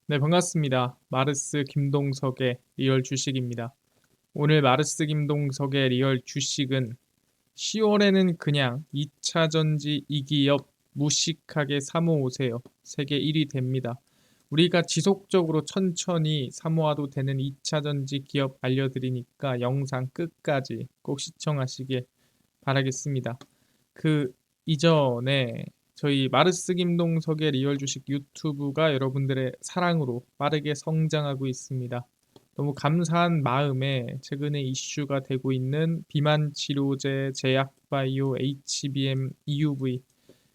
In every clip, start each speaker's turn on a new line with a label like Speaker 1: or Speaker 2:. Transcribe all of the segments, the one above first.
Speaker 1: 네, 반갑습니다. 마르스 김동석의 리얼 주식입니다. 오늘 마르스 김동석의 리얼 주식은 10월에는 그냥 2차 전지 이기업 무식하게 사모으세요. 세계 1위 됩니다. 우리가 지속적으로 천천히 사모아도 되는 2차 전지 기업 알려드리니까 영상 끝까지 꼭 시청하시길 바라겠습니다. 그 이전에 저희 마르스 김동석의 리얼 주식 유튜브가 여러분들의 사랑으로 빠르게 성장하고 있습니다. 너무 감사한 마음에 최근에 이슈가 되고 있는 비만 치료제, 제약바이오, HBM, EUV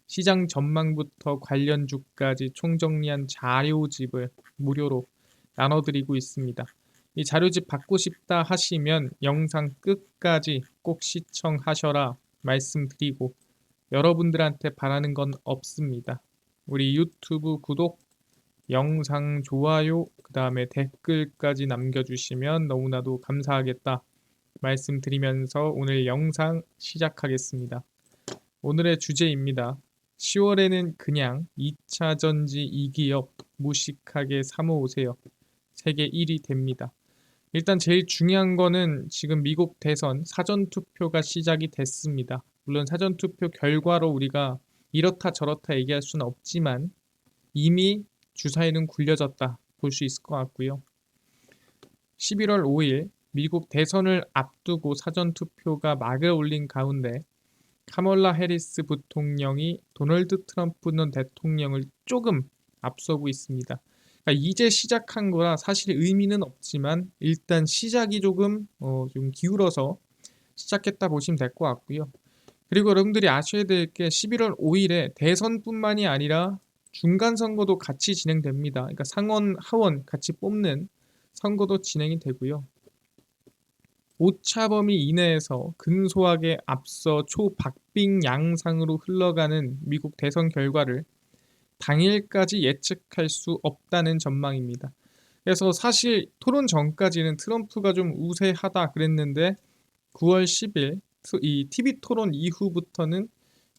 Speaker 1: 시장 전망부터 관련주까지 총정리한 자료집을 무료로 나눠드리고 있습니다. 이 자료집 받고 싶다 하시면 영상 끝까지 꼭 시청하셔라 말씀드리고 여러분들한테 바라는 건 없습니다. 우리 유튜브 구독, 영상 좋아요, 그 다음에 댓글까지 남겨주시면 너무나도 감사하겠다 말씀드리면서 오늘 영상 시작하겠습니다. 오늘의 주제입니다. 10월에는 그냥 2차 전지 이기업 무식하게 사모으세요. 세계 1위 됩니다. 일단 제일 중요한 거는 지금 미국 대선 사전투표가 시작이 됐습니다. 물론 사전투표 결과로 우리가 이렇다 저렇다 얘기할 수는 없지만 이미 주사위는 굴려졌다 볼 수 있을 것 같고요. 11월 5일 미국 대선을 앞두고 사전투표가 막을 올린 가운데 카멀라 해리스 부통령이 도널드 트럼프 전 대통령을 조금 앞서고 있습니다. 그러니까 이제 시작한 거라 사실 의미는 없지만 일단 시작이 좀 기울어서 시작했다 보시면 될 것 같고요. 그리고 여러분들이 아셔야 될 게 11월 5일에 대선뿐만이 아니라 중간 선거도 같이 진행됩니다. 그러니까 상원, 하원 같이 뽑는 선거도 진행이 되고요. 오차 범위 이내에서 근소하게 앞서 초박빙 양상으로 흘러가는 미국 대선 결과를 당일까지 예측할 수 없다는 전망입니다. 그래서 사실 토론 전까지는 트럼프가 좀 우세하다 그랬는데 9월 10일 이 TV 토론 이후부터는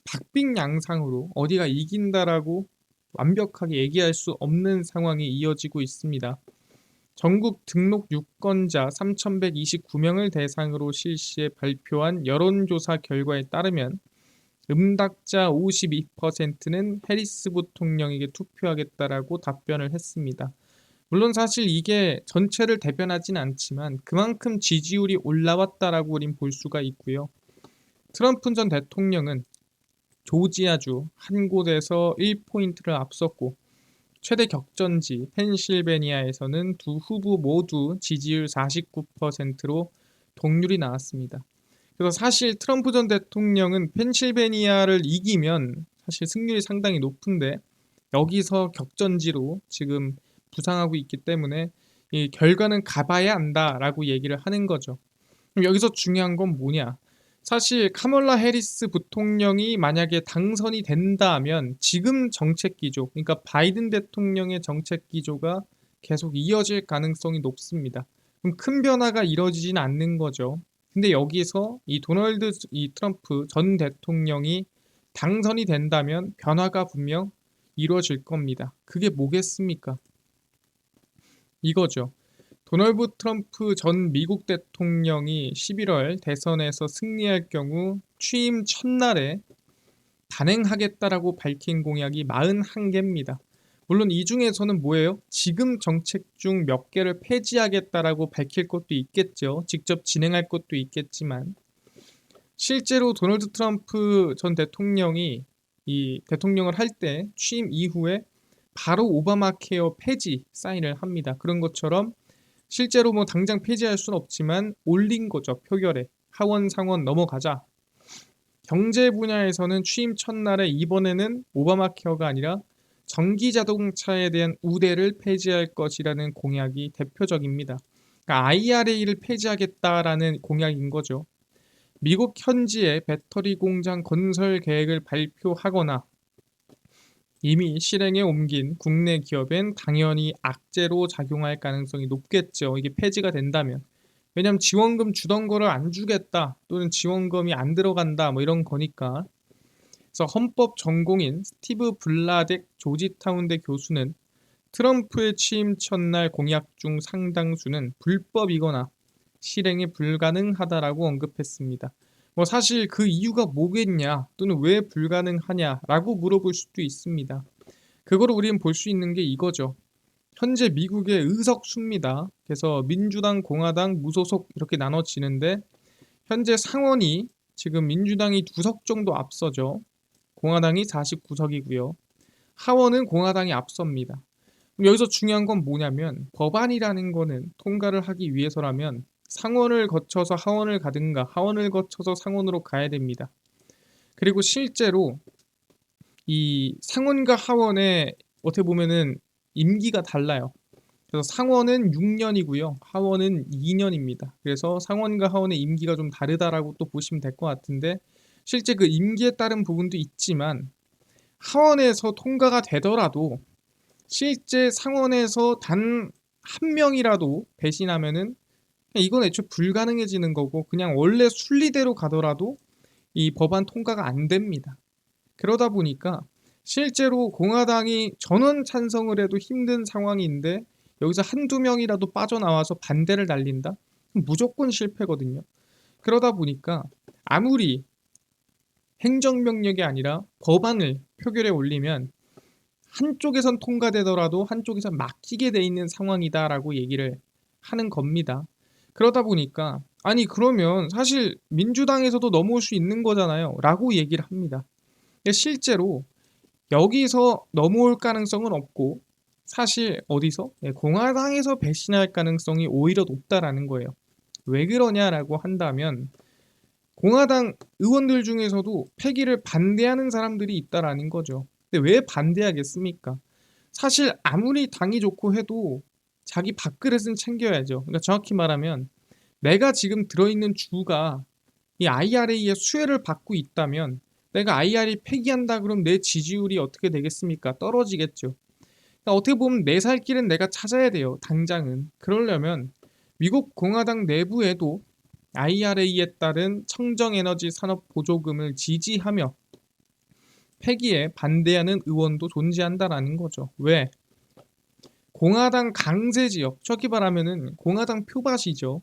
Speaker 1: 박빙 양상으로 어디가 이긴다라고 완벽하게 얘기할 수 없는 상황이 이어지고 있습니다. 전국 등록 유권자 3,129명을 대상으로 실시해 발표한 여론조사 결과에 따르면 응답자 52%는 해리스 부통령에게 투표하겠다라고 답변을 했습니다. 물론 사실 이게 전체를 대변하진 않지만 그만큼 지지율이 올라왔다라고 우린 볼 수가 있고요. 트럼프 전 대통령은 조지아주 한 곳에서 1포인트를 앞섰고 최대 격전지 펜실베니아에서는 두 후보 모두 지지율 49%로 동률이 나왔습니다. 그래서 사실 트럼프 전 대통령은 펜실베니아를 이기면 사실 승률이 상당히 높은데 여기서 격전지로 지금 부상하고 있기 때문에 이 결과는 가봐야 한다라고 얘기를 하는 거죠. 그럼 여기서 중요한 건 뭐냐? 사실 카멀라 해리스 부통령이 만약에 당선이 된다면 지금 정책 기조, 그러니까 바이든 대통령의 정책 기조가 계속 이어질 가능성이 높습니다. 그럼 큰 변화가 이뤄지진 않는 거죠. 근데 여기서 이 트럼프 전 대통령이 당선이 된다면 변화가 분명 이루어질 겁니다. 그게 뭐겠습니까? 이거죠. 도널드 트럼프 전 미국 대통령이 11월 대선에서 승리할 경우 취임 첫날에 단행하겠다라고 밝힌 공약이 41개입니다. 물론 이 중에서는 뭐예요? 지금 정책 중 몇 개를 폐지하겠다라고 밝힐 것도 있겠죠. 직접 진행할 것도 있겠지만 실제로 도널드 트럼프 전 대통령이 이 대통령을 할 때 취임 이후에 바로 오바마 케어 폐지 사인을 합니다. 그런 것처럼 실제로 뭐 당장 폐지할 수는 없지만 올린 거죠. 표결에. 하원 상원 넘어가자. 경제 분야에서는 취임 첫날에 이번에는 오바마 케어가 아니라 전기 자동차에 대한 우대를 폐지할 것이라는 공약이 대표적입니다. 그러니까 IRA를 폐지하겠다라는 공약인 거죠. 미국 현지에 배터리 공장 건설 계획을 발표하거나 이미 실행에 옮긴 국내 기업엔 당연히 악재로 작용할 가능성이 높겠죠. 이게 폐지가 된다면. 왜냐하면 지원금 주던 거를 안 주겠다 또는 지원금이 안 들어간다 뭐 이런 거니까. 그래서 헌법 전공인 스티브 블라덱 조지타운대 교수는 트럼프의 취임 첫날 공약 중 상당수는 불법이거나 실행이 불가능하다라고 언급했습니다. 뭐 사실 그 이유가 뭐겠냐 또는 왜 불가능하냐라고 물어볼 수도 있습니다. 그거를 우리는 볼 수 있는 게 이거죠. 현재 미국의 의석수입니다. 그래서 민주당, 공화당, 무소속 이렇게 나눠지는데 현재 상원이 지금 민주당이 2석 정도 앞서죠. 공화당이 49석이고요. 하원은 공화당이 앞섭니다. 그럼 여기서 중요한 건 뭐냐면 법안이라는 거는 통과를 하기 위해서라면 상원을 거쳐서 하원을 가든가 하원을 거쳐서 상원으로 가야 됩니다. 그리고 실제로 이 상원과 하원의 어떻게 보면은 임기가 달라요. 그래서 상원은 6년이고요. 하원은 2년입니다. 그래서 상원과 하원의 임기가 좀 다르다라고 또 보시면 될 것 같은데 실제 그 임기에 따른 부분도 있지만 하원에서 통과가 되더라도 실제 상원에서 단 한 명이라도 배신하면은 그냥 이건 애초에 불가능해지는 거고 그냥 원래 순리대로 가더라도 이 법안 통과가 안 됩니다. 그러다 보니까 실제로 공화당이 전원 찬성을 해도 힘든 상황인데 여기서 한두 명이라도 빠져나와서 반대를 날린다? 그럼 무조건 실패거든요. 그러다 보니까 아무리 행정명령이 아니라 법안을 표결에 올리면 한쪽에선 통과되더라도 한쪽에선 막히게 돼 있는 상황이다라고 얘기를 하는 겁니다. 그러다 보니까 아니 그러면 사실 민주당에서도 넘어올 수 있는 거잖아요 라고 얘기를 합니다. 근데 실제로 여기서 넘어올 가능성은 없고 사실 어디서? 공화당에서 배신할 가능성이 오히려 높다라는 거예요. 왜 그러냐라고 한다면 공화당 의원들 중에서도 폐기를 반대하는 사람들이 있다라는 거죠. 근데 왜 반대하겠습니까? 사실 아무리 당이 좋고 해도 자기 밥그릇은 챙겨야죠. 그러니까 정확히 말하면 내가 지금 들어있는 주가 이 IRA의 수혜를 받고 있다면 내가 IRA 폐기한다 그럼 내 지지율이 어떻게 되겠습니까? 떨어지겠죠. 그러니까 어떻게 보면 내 살 길은 내가 찾아야 돼요. 당장은. 그러려면 미국 공화당 내부에도 IRA에 따른 청정에너지 산업 보조금을 지지하며 폐기에 반대하는 의원도 존재한다라는 거죠. 왜? 공화당 강세 지역, 저기 말하면은 공화당 표밭이죠.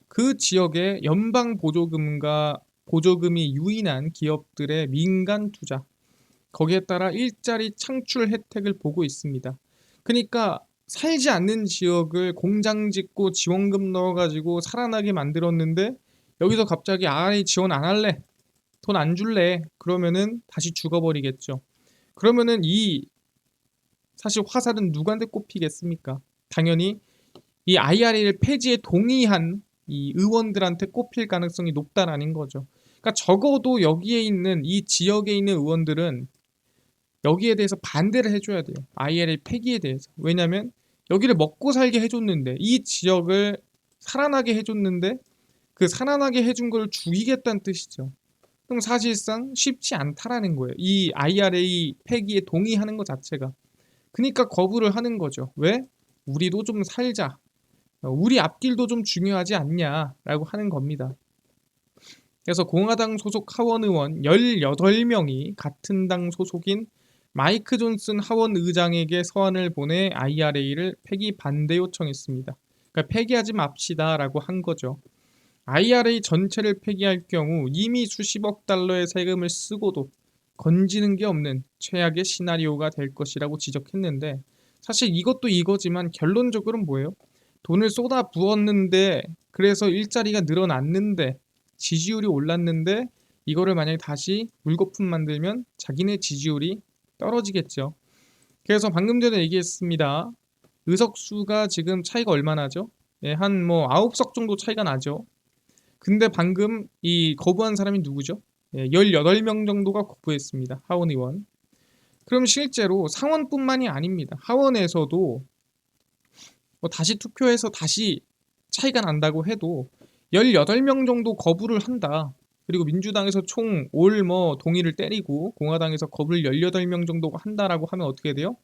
Speaker 1: 그 지역의 연방 보조금과 보조금이 유인한 기업들의 민간 투자, 거기에 따라 일자리 창출 혜택을 보고 있습니다. 그러니까 살지 않는 지역을 공장 짓고 지원금 넣어가지고 살아나게 만들었는데 여기서 갑자기 아이 지원 안 할래, 돈 안 줄래, 그러면은 다시 죽어버리겠죠. 그러면은 이 사실 화살은 누구한테 꼽히겠습니까? 당연히 이 IRA를 폐지에 동의한 이 의원들한테 꼽힐 가능성이 높다라는 거죠. 그러니까 적어도 여기에 있는 이 지역에 있는 의원들은 여기에 대해서 반대를 해줘야 돼요. IRA 폐기에 대해서. 왜냐하면 여기를 먹고 살게 해줬는데 이 지역을 살아나게 해줬는데 그 살아나게 해준 걸 죽이겠다는 뜻이죠. 그럼 사실상 쉽지 않다라는 거예요. 이 IRA 폐기에 동의하는 것 자체가. 그러니까 거부를 하는 거죠. 왜? 우리도 좀 살자. 우리 앞길도 좀 중요하지 않냐라고 하는 겁니다. 그래서 공화당 소속 하원 의원 18명이 같은 당 소속인 마이크 존슨 하원 의장에게 서한을 보내 IRA를 폐기 반대 요청했습니다. 그러니까 폐기하지 맙시다라고 한 거죠. IRA 전체를 폐기할 경우 이미 수십억 달러의 세금을 쓰고도 건지는 게 없는 최악의 시나리오가 될 것이라고 지적했는데 사실 이것도 이거지만 결론적으로는 뭐예요? 돈을 쏟아 부었는데 그래서 일자리가 늘어났는데 지지율이 올랐는데 이거를 만약에 다시 물거품 만들면 자기네 지지율이 떨어지겠죠. 그래서 방금 전에 얘기했습니다. 의석수가 지금 차이가 얼마나 나죠? 예, 한 뭐 9석 정도 차이가 나죠. 근데 방금 이 거부한 사람이 누구죠? 예, 18명 정도가 거부했습니다. 하원 의원. 그럼 실제로 상원뿐만이 아닙니다. 하원에서도 뭐 다시 투표해서 다시 차이가 난다고 해도 18명 정도 거부를 한다. 그리고 민주당에서 총 올 뭐 동의를 때리고 공화당에서 거부를 18명 정도가 한다라고 하면 어떻게 돼요?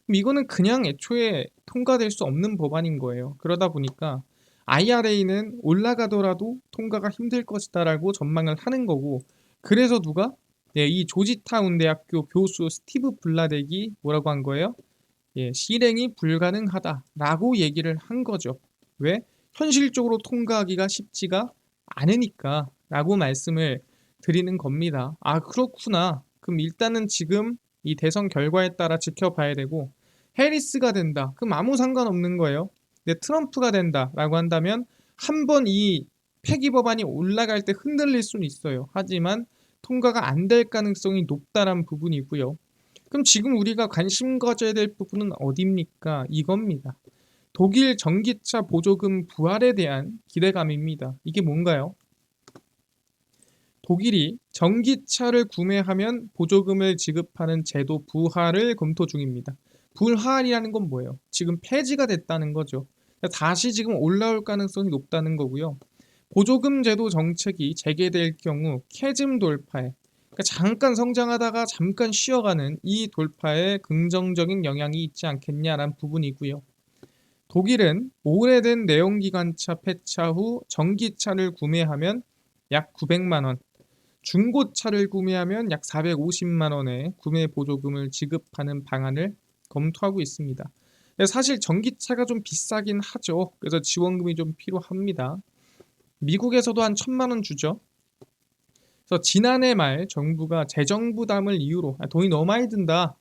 Speaker 1: 그럼 이거는 그냥 애초에 통과될 수 없는 법안인 거예요. 그러다 보니까 IRA는 올라가더라도 통과가 힘들 것이다라고 전망을 하는 거고 그래서 누가? 네, 이 조지타운 대학교 교수 스티브 블라덱이 뭐라고 한 거예요? 실행이 불가능하다라고 얘기를 한 거죠. 왜? 현실적으로 통과하기가 쉽지가 않으니까 라고 말씀을 드리는 겁니다. 아, 그렇구나. 그럼 일단은 지금 이 대선 결과에 따라 지켜봐야 되고, 해리스가 된다. 그럼 아무 상관없는 거예요. 근데 트럼프가 된다라고 한다면 한 번 이 폐기 법안이 올라갈 때 흔들릴 수는 있어요. 하지만 통과가 안 될 가능성이 높다란 부분이고요. 그럼 지금 우리가 관심 가져야 될 부분은 어디입니까? 이겁니다. 독일 전기차 보조금 부활에 대한 기대감입니다. 이게 뭔가요? 독일이 전기차를 구매하면 보조금을 지급하는 제도 부활을 검토 중입니다. 부활이라는 건 뭐예요? 지금 폐지가 됐다는 거죠. 다시 지금 올라올 가능성이 높다는 거고요. 보조금 제도 정책이 재개될 경우 캐즘 돌파에, 그러니까 잠깐 성장하다가 잠깐 쉬어가는 이 돌파에 긍정적인 영향이 있지 않겠냐라는 부분이고요. 독일은 오래된 내연기관차 폐차 후 전기차를 구매하면 약 900만 원, 중고차를 구매하면 약 450만 원의 구매 보조금을 지급하는 방안을 검토하고 있습니다. 사실 전기차가 좀 비싸긴 하죠. 그래서 지원금이 좀 필요합니다. 미국에서도 한 1,000만 원 주죠. 그래서 지난해 말 정부가 재정 부담을 이유로 돈이 너무 많이 든다.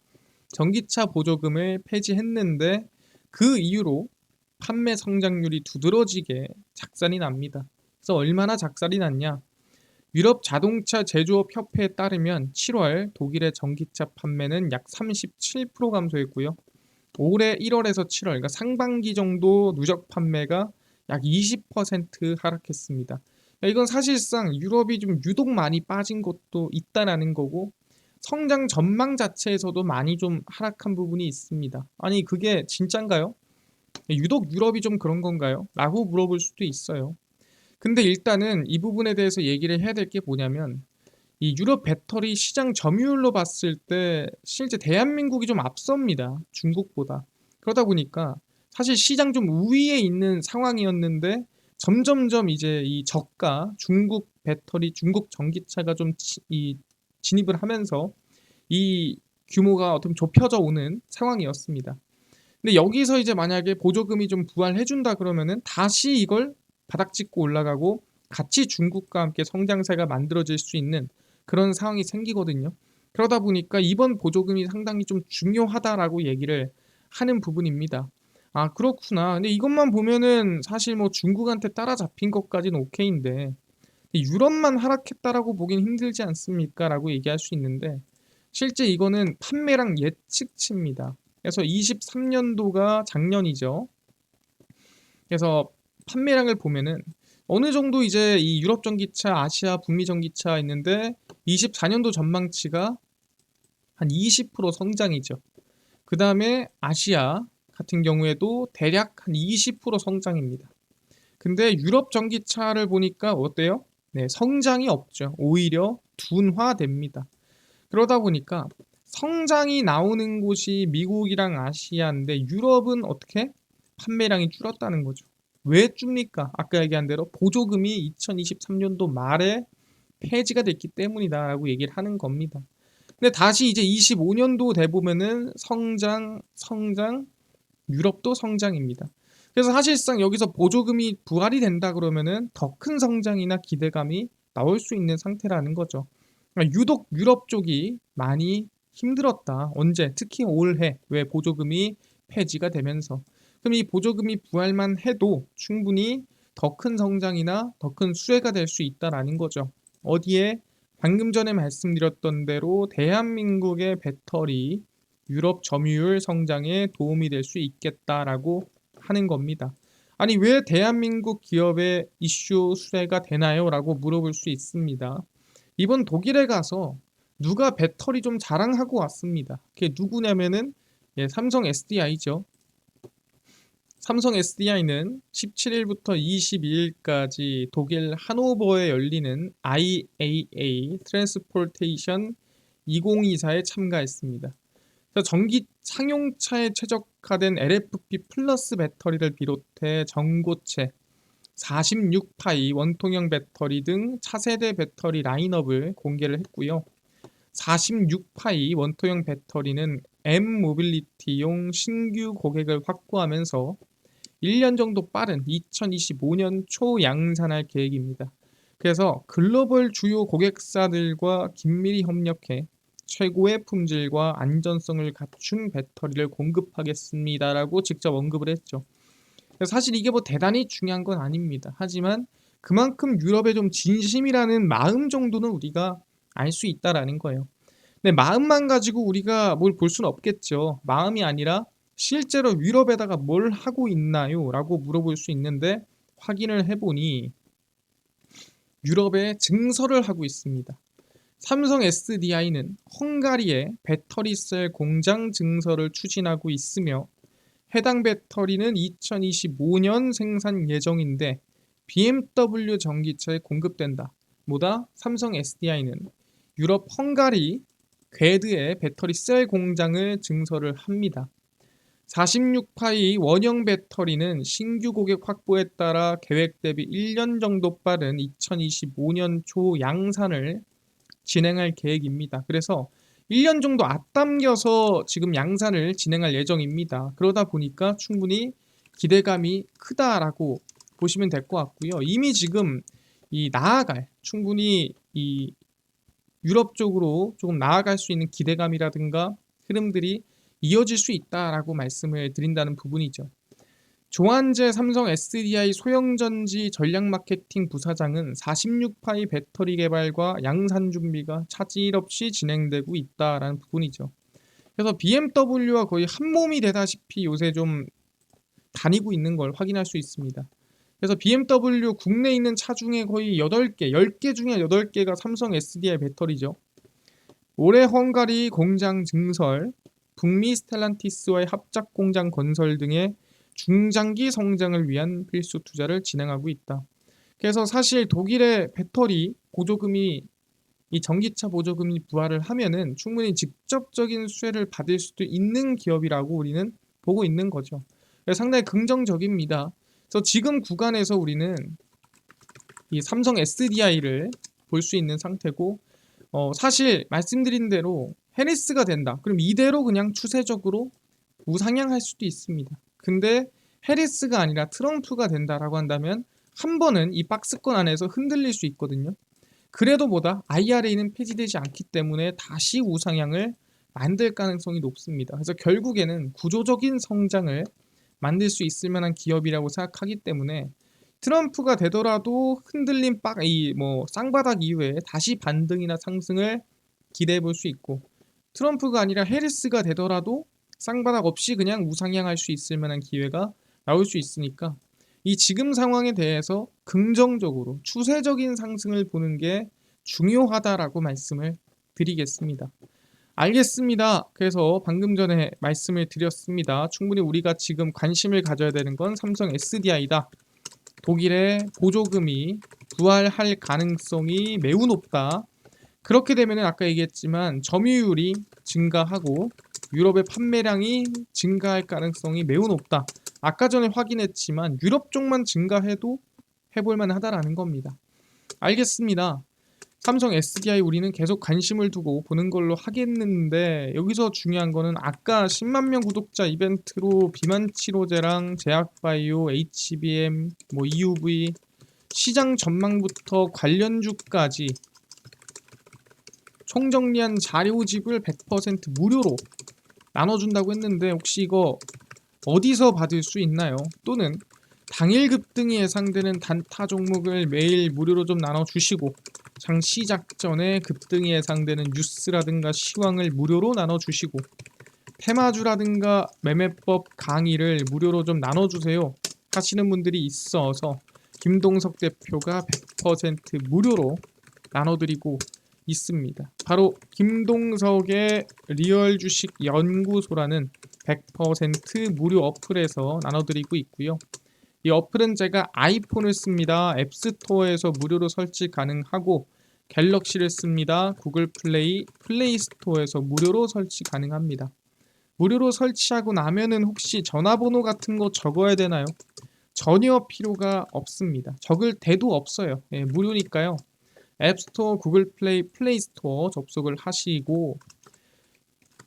Speaker 1: 전기차 보조금을 폐지했는데 그 이유로 판매 성장률이 두드러지게 작살이 납니다. 그래서 얼마나 작살이 났냐? 유럽 자동차 제조업 협회에 따르면 7월 독일의 전기차 판매는 약 37% 감소했고요. 올해 1월에서 7월, 그러니까 상반기 정도 누적 판매가 약 20% 하락했습니다. 이건 사실상 유럽이 좀 유독 많이 빠진 것도 있다라는 거고, 성장 전망 자체에서도 많이 좀 하락한 부분이 있습니다. 아니, 그게 진짠가요? 유독 유럽이 좀 그런 건가요? 라고 물어볼 수도 있어요. 근데 일단은 이 부분에 대해서 얘기를 해야 될 게 뭐냐면, 이 유럽 배터리 시장 점유율로 봤을 때 실제 대한민국이 좀 앞섭니다. 중국보다. 그러다 보니까 사실 시장 좀 우위에 있는 상황이었는데 점점점 이제 이 저가 중국 배터리, 중국 전기차가 좀 진입을 하면서 이 규모가 어떻게 보면 좁혀져 오는 상황이었습니다. 근데 여기서 이제 만약에 보조금이 좀 부활해준다 그러면은 다시 이걸 바닥 찍고 올라가고 같이 중국과 함께 성장세가 만들어질 수 있는 그런 상황이 생기거든요. 그러다 보니까 이번 보조금이 상당히 좀 중요하다라고 얘기를 하는 부분입니다. 아, 그렇구나. 근데 이것만 보면은 사실 뭐 중국한테 따라잡힌 것까지는 오케이인데 유럽만 하락했다라고 보긴 힘들지 않습니까? 라고 얘기할 수 있는데 실제 이거는 판매량 예측치입니다. 그래서 23년도가 작년이죠. 그래서 판매량을 보면은 어느 정도 이제 이 유럽 전기차, 아시아, 북미 전기차 있는데 24년도 전망치가 한 20% 성장이죠. 그 다음에 아시아 같은 경우에도 대략 한 20% 성장입니다. 근데 유럽 전기차를 보니까 어때요? 네, 성장이 없죠. 오히려 둔화됩니다. 그러다 보니까 성장이 나오는 곳이 미국이랑 아시아인데 유럽은 어떻게? 판매량이 줄었다는 거죠. 왜 줍니까? 아까 얘기한 대로 보조금이 2023년도 말에 폐지가 됐기 때문이다라고 얘기를 하는 겁니다. 근데 다시 이제 25년도 돼 보면은 성장, 유럽도 성장입니다. 그래서 사실상 여기서 보조금이 부활이 된다 그러면은 더 큰 성장이나 기대감이 나올 수 있는 상태라는 거죠. 그러니까 유독 유럽 쪽이 많이 힘들었다. 언제? 특히 올해 왜 보조금이 폐지가 되면서. 그럼 이 보조금이 부활만 해도 충분히 더 큰 성장이나 더 큰 수혜가 될 수 있다라는 거죠. 어디에? 방금 전에 말씀드렸던 대로 대한민국의 배터리 유럽 점유율 성장에 도움이 될 수 있겠다라고 하는 겁니다. 아니, 왜 대한민국 기업의 이슈 수혜가 되나요? 라고 물어볼 수 있습니다. 이번 독일에 가서 누가 배터리 좀 자랑하고 왔습니다. 그게 누구냐면은 삼성 SDI죠. 삼성 SDI는 17일부터 22일까지 독일 하노버에 열리는 IAA 트랜스포테이션 2024에 참가했습니다. 전기 상용차에 최적화된 LFP 플러스 배터리를 비롯해 전고체, 46파이 원통형 배터리 등 차세대 배터리 라인업을 공개를 했고요. 46파이 원통형 배터리는 M모빌리티용 신규 고객을 확보하면서 1년 정도 빠른 2025년 초 양산할 계획입니다. 그래서 글로벌 주요 고객사들과 긴밀히 협력해 최고의 품질과 안전성을 갖춘 배터리를 공급하겠습니다라고 직접 언급을 했죠. 사실 이게 뭐 대단히 중요한 건 아닙니다. 하지만 그만큼 유럽에 좀 진심이라는 마음 정도는 우리가 알 수 있다라는 거예요. 근데 마음만 가지고 우리가 뭘 볼 수는 없겠죠. 마음이 아니라 실제로 유럽에다가 뭘 하고 있나요? 라고 물어볼 수 있는데 확인을 해보니 유럽에 증설을 하고 있습니다. 삼성 SDI는 헝가리에 배터리셀 공장 증설을 추진하고 있으며 해당 배터리는 2025년 생산 예정인데 BMW 전기차에 공급된다. 뭐다? 삼성 SDI는 유럽 헝가리 괴드에 배터리 셀 공장을 증설을 합니다. 46파이 원형 배터리는 신규 고객 확보에 따라 계획 대비 1년 정도 빠른 2025년 초 양산을 진행할 계획입니다. 그래서 1년 정도 앞당겨서 지금 양산을 진행할 예정입니다. 그러다 보니까 충분히 기대감이 크다라고 보시면 될 것 같고요. 이미 지금 충분히 이 유럽 쪽으로 조금 나아갈 수 있는 기대감이라든가 흐름들이 이어질 수 있다라고 말씀을 드린다는 부분이죠. 조한재 삼성 SDI 소형전지 전략마케팅 부사장은 46파이 배터리 개발과 양산 준비가 차질 없이 진행되고 있다라는 부분이죠. 그래서 BMW와 거의 한 몸이 되다시피 요새 좀 다니고 있는 걸 확인할 수 있습니다. 그래서 BMW 국내에 있는 차 중에 거의 8개, 10개 중에 8개가 삼성 SDI 배터리죠. 올해 헝가리 공장 증설, 북미 스텔란티스와의 합작 공장 건설 등의 중장기 성장을 위한 필수 투자를 진행하고 있다. 그래서 사실 독일의 배터리 보조금이 이 전기차 보조금이 부활을 하면은 충분히 직접적인 수혜를 받을 수도 있는 기업이라고 우리는 보고 있는 거죠. 그래서 상당히 긍정적입니다. 그래서 지금 구간에서 우리는 이 삼성 SDI를 볼 수 있는 상태고 사실 말씀드린 대로 해리스가 된다. 그럼 이대로 그냥 추세적으로 우상향할 수도 있습니다. 근데 해리스가 아니라 트럼프가 된다라고 한다면 한 번은 이 박스권 안에서 흔들릴 수 있거든요. 그래도 보다 IRA는 폐지되지 않기 때문에 다시 우상향을 만들 가능성이 높습니다. 그래서 결국에는 구조적인 성장을 만들 수 있을 만한 기업이라고 생각하기 때문에 트럼프가 되더라도 흔들린 쌍바닥 이후에 다시 반등이나 상승을 기대해 볼 수 있고, 트럼프가 아니라 해리스가 되더라도 쌍바닥 없이 그냥 우상향할 수 있을 만한 기회가 나올 수 있으니까 이 지금 상황에 대해서 긍정적으로 추세적인 상승을 보는 게 중요하다라고 말씀을 드리겠습니다. 알겠습니다. 그래서 방금 전에 말씀을 드렸습니다. 충분히 우리가 지금 관심을 가져야 되는 건 삼성 SDI다. 독일의 보조금이 부활할 가능성이 매우 높다. 그렇게 되면 아까 얘기했지만 점유율이 증가하고 유럽의 판매량이 증가할 가능성이 매우 높다. 아까 전에 확인했지만 유럽 쪽만 증가해도 해볼만 하다라는 겁니다. 알겠습니다. 삼성 SDI 우리는 계속 관심을 두고 보는 걸로 하겠는데, 여기서 중요한 거는 아까 10만 명 구독자 이벤트로 비만 치료제랑 제약바이오, HBM, EUV 시장 전망부터 관련주까지 총정리한 자료집을 100% 무료로 나눠준다고 했는데 혹시 이거 어디서 받을 수 있나요? 또는 당일 급등이 예상되는 단타 종목을 매일 무료로 좀 나눠주시고 장 시작 전에 급등이 예상되는 뉴스라든가 시황을 무료로 나눠주시고 테마주라든가 매매법 강의를 무료로 좀 나눠주세요 하시는 분들이 있어서 김동석 대표가 100% 무료로 나눠드리고 있습니다. 바로 김동석의 리얼 주식 연구소라는 100% 무료 어플에서 나눠드리고 있고요. 이 어플은 제가 아이폰을 씁니다. 앱스토어에서 무료로 설치 가능하고 갤럭시를 씁니다. 구글 플레이, 플레이 스토어에서 무료로 설치 가능합니다. 무료로 설치하고 나면은 혹시 전화번호 같은 거 적어야 되나요? 전혀 필요가 없습니다. 적을 데도 없어요. 무료니까요. 앱스토어, 구글 플레이, 플레이 스토어 접속을 하시고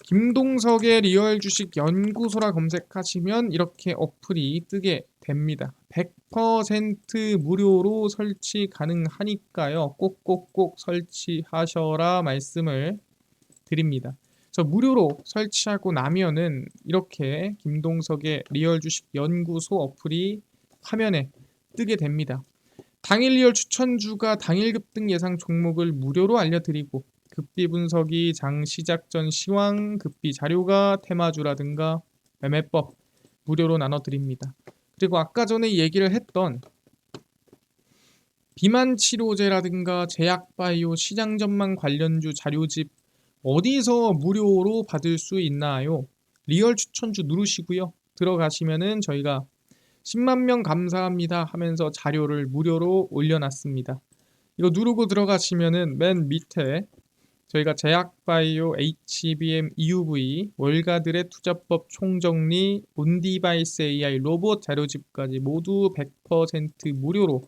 Speaker 1: 김동석의 리얼 주식 연구소라 검색하시면 이렇게 어플이 뜨게 됩니다. 100% 무료로 설치 가능하니까요. 꼭꼭꼭 설치하셔라 말씀을 드립니다. 그래서 무료로 설치하고 나면은 이렇게 김동석의 리얼 주식 연구소 어플이 화면에 뜨게 됩니다. 당일 리얼 추천주가 당일 급등 예상 종목을 무료로 알려드리고 급비 분석이 장 시작 전 시황, 급비 자료가 테마주라든가 매매법 무료로 나눠드립니다. 그리고 아까 전에 얘기를 했던 비만 치료제라든가 제약바이오 시장 전망 관련주 자료집 어디서 무료로 받을 수 있나요? 리얼 추천주 누르시고요. 들어가시면은 저희가 10만 명 감사합니다 하면서 자료를 무료로 올려놨습니다. 이거 누르고 들어가시면은 맨 밑에 저희가 제약바이오, HBM, EUV, 월가들의 투자법 총정리, 온디바이스 AI, 로봇 자료집까지 모두 100% 무료로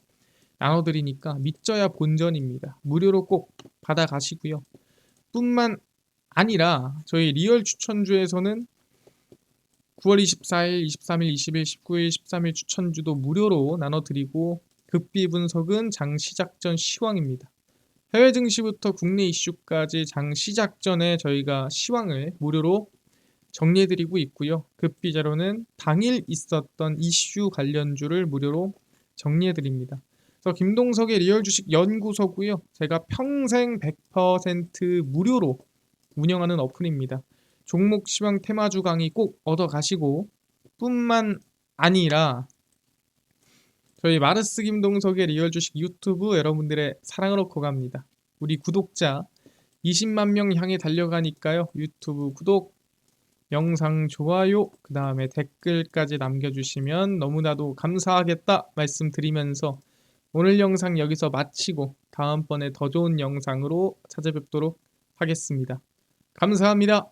Speaker 1: 나눠드리니까 믿져야 본전입니다. 무료로 꼭 받아가시고요. 뿐만 아니라 저희 리얼 추천주에서는 9월 24일, 23일, 20일, 19일, 13일 추천주도 무료로 나눠드리고 급비 분석은 장 시작 전 시황입니다. 해외 증시부터 국내 이슈까지 장 시작 전에 저희가 시황을 무료로 정리해드리고 있고요. 급비 자료는 당일 있었던 이슈 관련주를 무료로 정리해드립니다. 그래서 김동석의 리얼 주식 연구소고요. 제가 평생 100% 무료로 운영하는 어플입니다. 종목 시황 테마주 강의 꼭 얻어가시고 뿐만 아니라 저희 마르스 김동석의 리얼 주식 유튜브 여러분들의 사랑을 얻고 갑니다. 우리 구독자 20만 명 향해 달려가니까요. 유튜브 구독, 영상 좋아요, 그 다음에 댓글까지 남겨주시면 너무나도 감사하겠다 말씀드리면서 오늘 영상 여기서 마치고 다음번에 더 좋은 영상으로 찾아뵙도록 하겠습니다. 감사합니다.